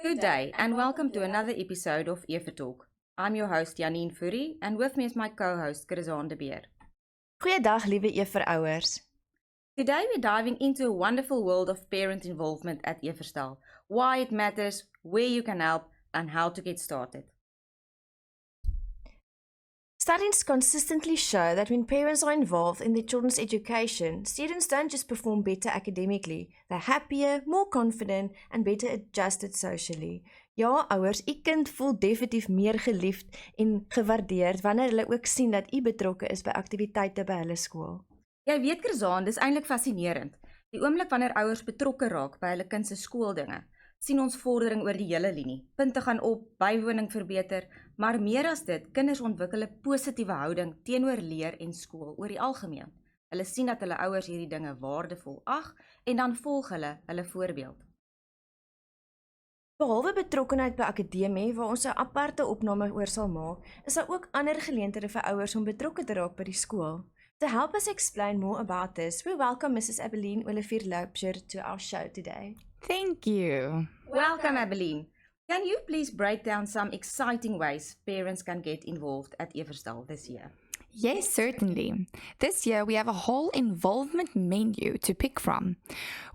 Good day and welcome to another episode of Eva Talk. I'm your host Janine Fourie and with me is my co-host Chrisaan de Beer. Goeiedag liewe Everouers. Today we're diving into a wonderful world of parent involvement at Everstal, why it matters, where you can help and how to get started. Studies consistently show that when parents are involved in their children's education, students don't just perform better academically, they're happier, more confident and better adjusted socially. Ja, ouers, u kind voel definitief meer geliefd en gewaardeerd wanneer hulle ook sien dat u betrokke is by aktiwiteite by hulle skool. Jy weet Chrisaan, dis eintlik fascinerend. Die oomblik wanneer ouers betrokke raak by hulle kind se skooldinge, sien ons vordering oor die hele linie. Punte gaan op, bywoning verbeter, maar meer as dit, kinders ontwikkel 'n positiewe houding teenoor leer en skool oor die algemeen. Hulle sien dat hulle ouers hierdie dinge waardevol ag en dan volg hulle voorbeeld. Behalwe betrokkenheid by akademie, waar ons 'n aparte opname oor sal maak, is daar ook ander geleenthede vir ouers om betrokke te raak by die skool. To help us explain more about this, we welcome Mrs. Abeline Olivier Loubser to our show today. Thank you. Welcome, Abeline. Can you please break down some exciting ways parents can get involved at Everstal this year? Yes, certainly. This year we have a whole involvement menu to pick from.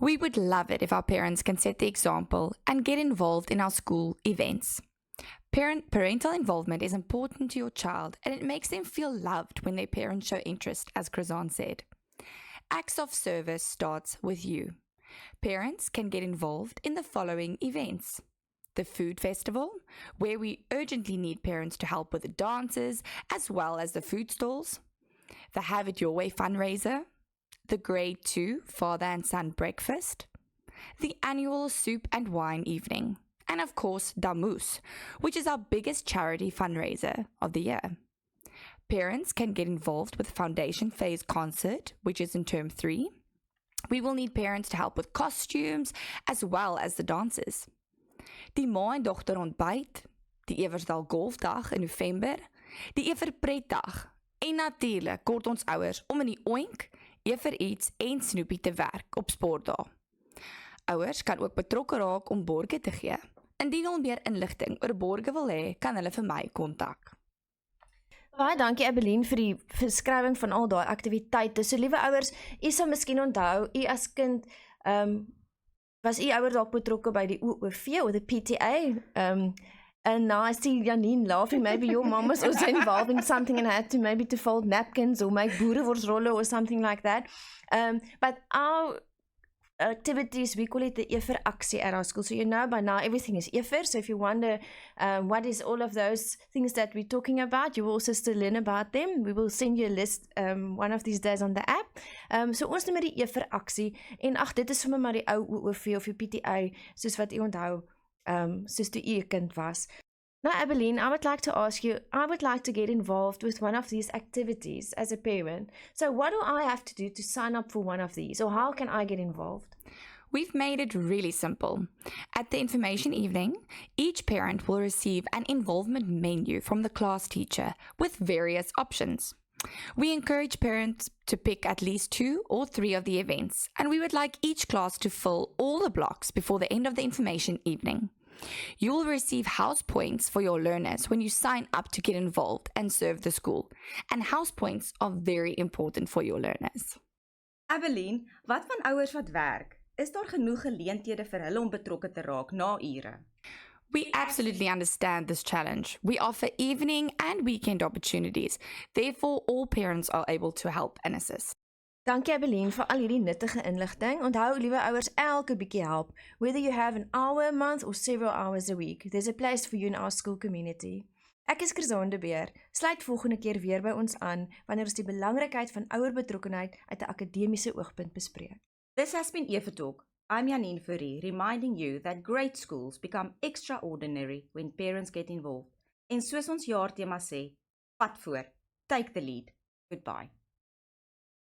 We would love it if our parents can set the example and get involved in our school events. Parental involvement is important to your child and it makes them feel loved when their parents show interest, as Chrisaan said. Acts of service starts with you. Parents can get involved in the following events. The food festival, where we urgently need parents to help with the dances as well as the food stalls. The Have It Your Way fundraiser. The Grade 2 Father and Son breakfast. The annual soup and wine evening. And of course, Damoes, which is our biggest charity fundraiser of the year. Parents can get involved with Foundation Phase Concert, which is in term 3. We will need parents to help with costumes as well as the dances. Die ma en dogter ontbyt, die Everstal Golfdag in November, die Everpretdag en natuurlik kort ons ouers om in die Oink, Evereats en Snoopy te werk op sportdae. Ouers kan ook betrokke raak om borge te gee. Indien hulle meer inligting oor borge wil hê, kan hulle vir my kontak. Baie dankie Abeline vir die beskrywing van al daai aktiwiteite. So liewe ouers, u sal miskien onthou, u as kind was u ouer dalk betrokke by die OOV of the PTA. And now I see Janine laughing. Maybe your mom was also involved in something and had to fold napkins or make boereworsrolle or something like that. But our activities, we call it the Efer Aksie at our school. So you know by now everything is Efer. So if you wonder what is all of those things that we're talking about, you will also still learn about them. We will send you a list one of these days on the app. So ons noem met die Efer Aksie. En ag, dit is sommer maar die ou OOV of die PTA, soos wat u onthou, soos toe u 'n kind was. Now, Abeline, I would like to ask you, I would like to get involved with one of these activities as a parent. So what do I have to do to sign up for one of these, or how can I get involved? We've made it really simple. At the information evening, each parent will receive an involvement menu from the class teacher with various options. We encourage parents to pick at least 2 or 3 of the events, and we would like each class to fill all the blocks before the end of the information evening. You will receive house points for your learners when you sign up to get involved and serve the school. And house points are very important for your learners. Abeline, wat van ouers wat werk? Is daar genoeg geleenthede vir hulle om betrokke te raak na ure? We absolutely understand this challenge. We offer evening and weekend opportunities. Therefore, all parents are able to help and assist. Dankie Abeline vir al hierdie nuttige inligting. Onthou liewe ouers, elke bietjie help. Whether you have an hour a month or several hours a week, there's a place for you in our school community. Ek is Chrisaan de Beer. Sluit volgende keer weer by ons aan wanneer ons die belangrikheid van ouerbetrokkenheid uit 'n akademiese oogpunt bespreek. This has been Eva Talk. I'm Janine Fourie, reminding you that great schools become extraordinary when parents get involved. En soos ons jaartema sê, pad voor, take the lead. Goodbye.